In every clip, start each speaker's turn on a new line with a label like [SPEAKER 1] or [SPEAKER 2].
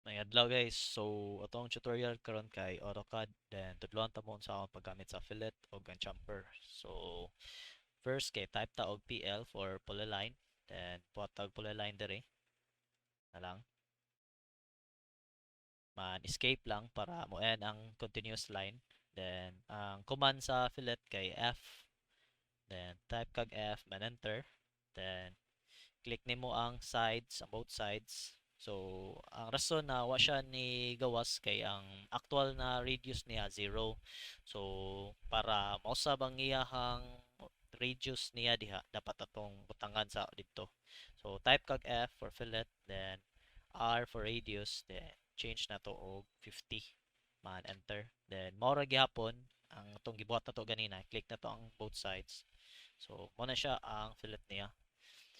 [SPEAKER 1] May adlaw guys. So atong tutorial karon kay AutoCAD, then tudloan ta mo sa akong paggamit sa fillet o ang chamfer. So first kay type ta og PL for polyline, then buhat tag polyline diri na lang. Man escape lang para mo end ang continuous line. Then ang command sa fillet kay F. Then type kag F, man enter. Then click nimo ang sides, ang both sides. So, ang rason na wa siya ni gawas kay ang actual na radius niya 0. So, para mausab ang iyahang radius niya diha, dapat atong butangan sa dito. So, type kag F for fillet, then R for radius, then change na to og 50. Man enter. Then mao ra gihapon ang atong gibuhat na to ganina, click na to ang both sides. So, mo na siya ang fillet niya.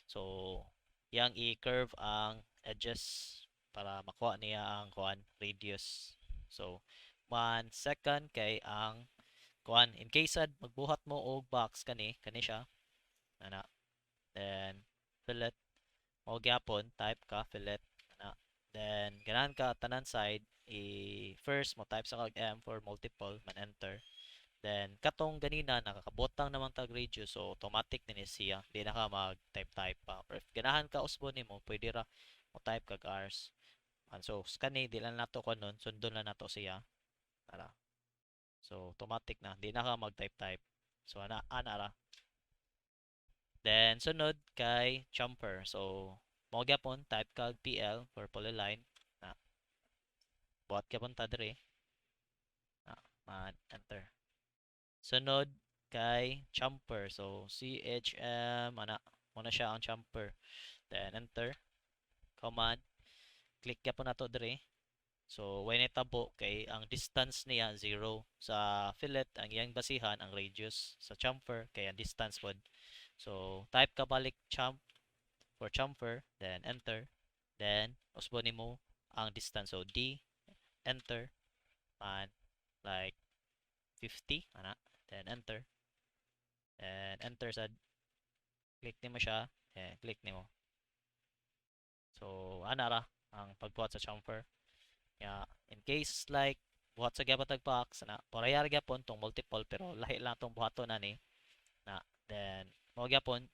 [SPEAKER 1] So, yang i-curve ang edges para makuha niya ang kuan radius. So, 1 second kay ang kuan in case sad magbuhat mo og box kani siya ana. Then fillet mo gyapon type ka fillet ana. Then ganahan ka tanan side first mo type sa kag M for multiple man enter. Then katong ganina nakakabotang naman tag radius, so automatic din siya. Di na ka mag-type pa. Or if ganahan ka usbon nimo, pwede ra mo type kag hours. So skani di lang nato kanon, sundon lang nato siya. Tara. So automatic na, di na ka mag-type. So ana ra. Then sunod kay chamfer. So mo gyapon type kag PL for polyline na. Buhat gyapon ta diri. Man enter. Sunod kay chamfer. So, CHM, ana, muna siya ang chamfer. Then, enter. Command. Click ka po na to dire. So, when itabo kay ang distance niya 0. Sa fillet, ang iyang basihan, ang radius. Sa chamfer, kay ang distance pod. So, type ka balik champ for chamfer. Then, enter. Then, usbo nimo ang distance. So, D, enter. And, like, 50, ana. Then, enter. And enter sad. Click nimo siya. Click nimo. So, ana ra ang pagbuhat sa chamfer. In case like buhat sa gyapon box na parehar gyapon tong multiple pero lahi lang tong buhaton ani na. Then mo gyapon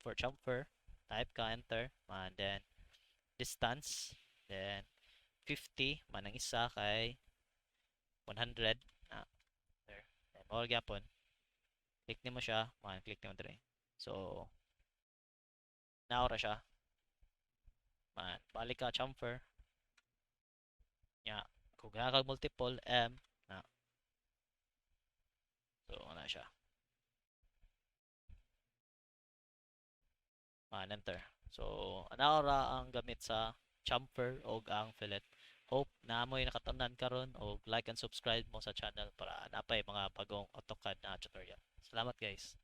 [SPEAKER 1] for chamfer. Type ka enter and then distance, then 50 man ang isa kay 100 na. There. Then mo gyapon click nimo siya, man click nimo dire. So now ra siya. Man, balik ka chamfer. Kung kag multiple M na. So ana siya. Man enter. So ana ra ang gamit sa chamfer o ang fillet. Hope na amoy nakatandaan karon og like and subscribe mo sa channel para napay mga bagong AutoCAD na tutorial. Salamat guys.